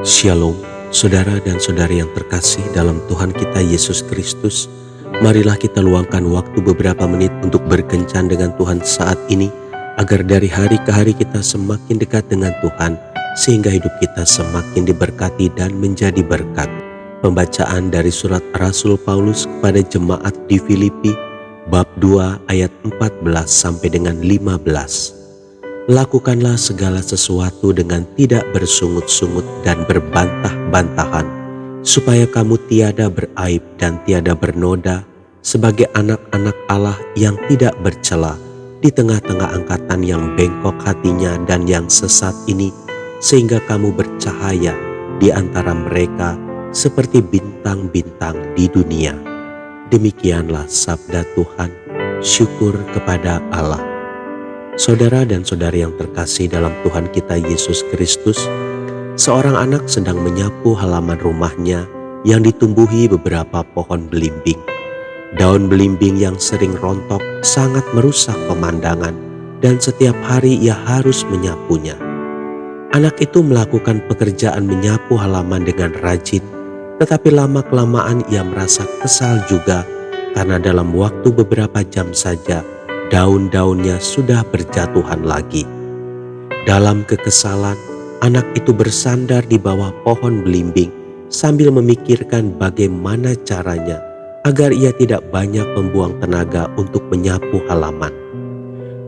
Shalom, saudara dan saudari yang terkasih dalam Tuhan kita Yesus Kristus. Marilah kita luangkan waktu beberapa menit untuk berkencan dengan Tuhan saat ini, agar dari hari ke hari kita semakin dekat dengan Tuhan, sehingga hidup kita semakin diberkati dan menjadi berkat. Pembacaan dari surat Rasul Paulus kepada jemaat di Filipi, bab 2 ayat 14 sampai dengan 15. Lakukanlah segala sesuatu dengan tidak bersungut-sungut dan berbantah-bantahan, supaya kamu tiada beraib dan tiada bernoda, sebagai anak-anak Allah yang tidak bercela di tengah-tengah angkatan yang bengkok hatinya dan yang sesat ini, sehingga kamu bercahaya di antara mereka seperti bintang-bintang di dunia. Demikianlah sabda Tuhan. Syukur kepada Allah. Saudara dan saudari yang terkasih dalam Tuhan kita Yesus Kristus, seorang anak sedang menyapu halaman rumahnya yang ditumbuhi beberapa pohon belimbing. Daun belimbing yang sering rontok sangat merusak pemandangan, dan setiap hari ia harus menyapunya. Anak itu melakukan pekerjaan menyapu halaman dengan rajin, tetapi lama-kelamaan ia merasa kesal juga, karena dalam waktu beberapa jam saja daun-daunnya sudah berjatuhan lagi. Dalam kekesalan, anak itu bersandar di bawah pohon belimbing sambil memikirkan bagaimana caranya agar ia tidak banyak membuang tenaga untuk menyapu halaman.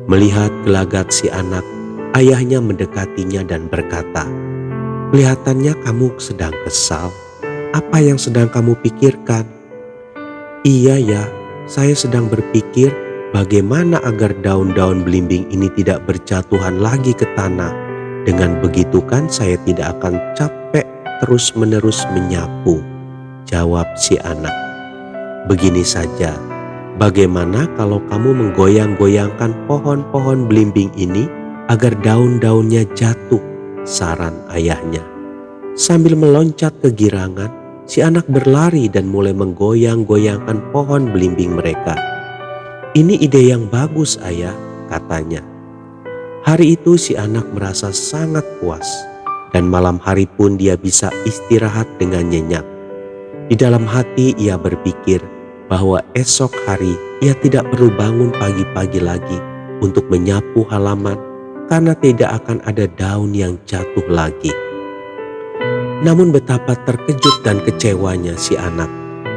Melihat gelagat si anak, ayahnya mendekatinya dan berkata, "Kelihatannya kamu sedang kesal. Apa yang sedang kamu pikirkan?" "Iya ya, saya sedang berpikir bagaimana agar daun-daun belimbing ini tidak berjatuhan lagi ke tanah. Dengan begitu kan saya tidak akan capek terus-menerus menyapu," jawab si anak. "Begini saja, bagaimana kalau kamu menggoyang-goyangkan pohon-pohon belimbing ini agar daun-daunnya jatuh," saran ayahnya. Sambil meloncat kegirangan, si anak berlari dan mulai menggoyang-goyangkan pohon belimbing mereka. "Ini ide yang bagus, ayah," katanya. Hari itu si anak merasa sangat puas, dan malam hari pun dia bisa istirahat dengan nyenyak. Di dalam hati ia berpikir bahwa esok hari ia tidak perlu bangun pagi-pagi lagi untuk menyapu halaman, karena tidak akan ada daun yang jatuh lagi. Namun betapa terkejut dan kecewanya si anak,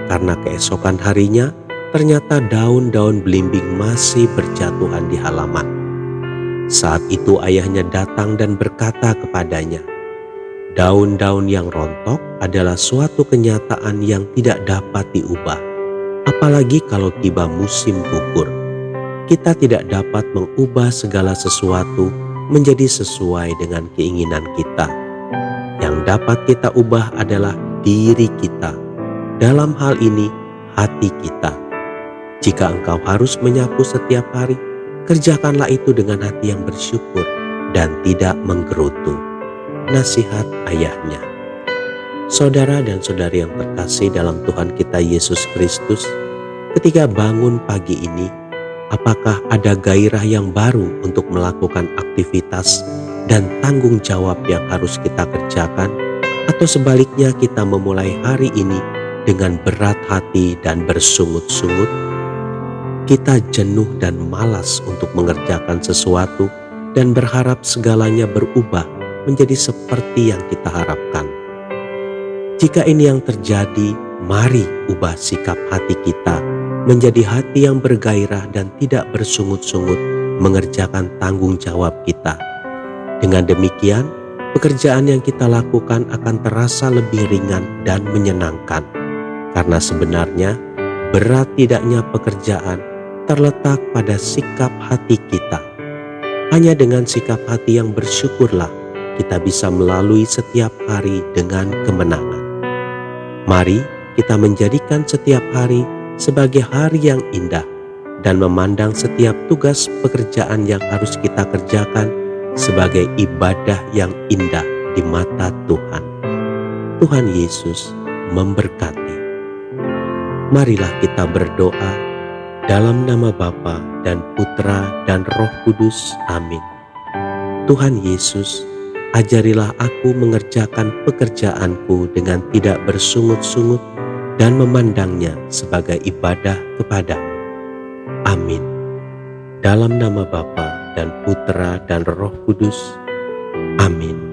karena keesokan harinya ternyata daun-daun belimbing masih berjatuhan di halaman. Saat itu ayahnya datang dan berkata kepadanya, "Daun-daun yang rontok adalah suatu kenyataan yang tidak dapat diubah, apalagi kalau tiba musim gugur. Kita tidak dapat mengubah segala sesuatu menjadi sesuai dengan keinginan kita. Yang dapat kita ubah adalah diri kita, dalam hal ini hati kita. Jika engkau harus menyapu setiap hari, kerjakanlah itu dengan hati yang bersyukur dan tidak menggerutu." Nasihat ayahnya. Saudara dan saudari yang terkasih dalam Tuhan kita Yesus Kristus, ketika bangun pagi ini, apakah ada gairah yang baru untuk melakukan aktivitas dan tanggung jawab yang harus kita kerjakan, atau sebaliknya kita memulai hari ini dengan berat hati dan bersungut-sungut? Kita jenuh dan malas untuk mengerjakan sesuatu dan berharap segalanya berubah menjadi seperti yang kita harapkan. Jika ini yang terjadi, mari ubah sikap hati kita menjadi hati yang bergairah dan tidak bersungut-sungut mengerjakan tanggung jawab kita. Dengan demikian, pekerjaan yang kita lakukan akan terasa lebih ringan dan menyenangkan, karena sebenarnya berat tidaknya pekerjaan terletak pada sikap hati kita. Hanya dengan sikap hati yang bersyukurlah kita bisa melalui setiap hari dengan kemenangan. Mari kita menjadikan setiap hari sebagai hari yang indah dan memandang setiap tugas pekerjaan yang harus kita kerjakan sebagai ibadah yang indah di mata Tuhan. Tuhan Yesus memberkati. Marilah kita berdoa. Dalam nama Bapa dan Putra dan Roh Kudus. Amin. Tuhan Yesus, Ajarilah aku mengerjakan pekerjaanku dengan tidak bersungut-sungut dan memandangnya sebagai ibadah kepadamu. Amin. Dalam nama Bapa dan Putra dan Roh Kudus. Amin.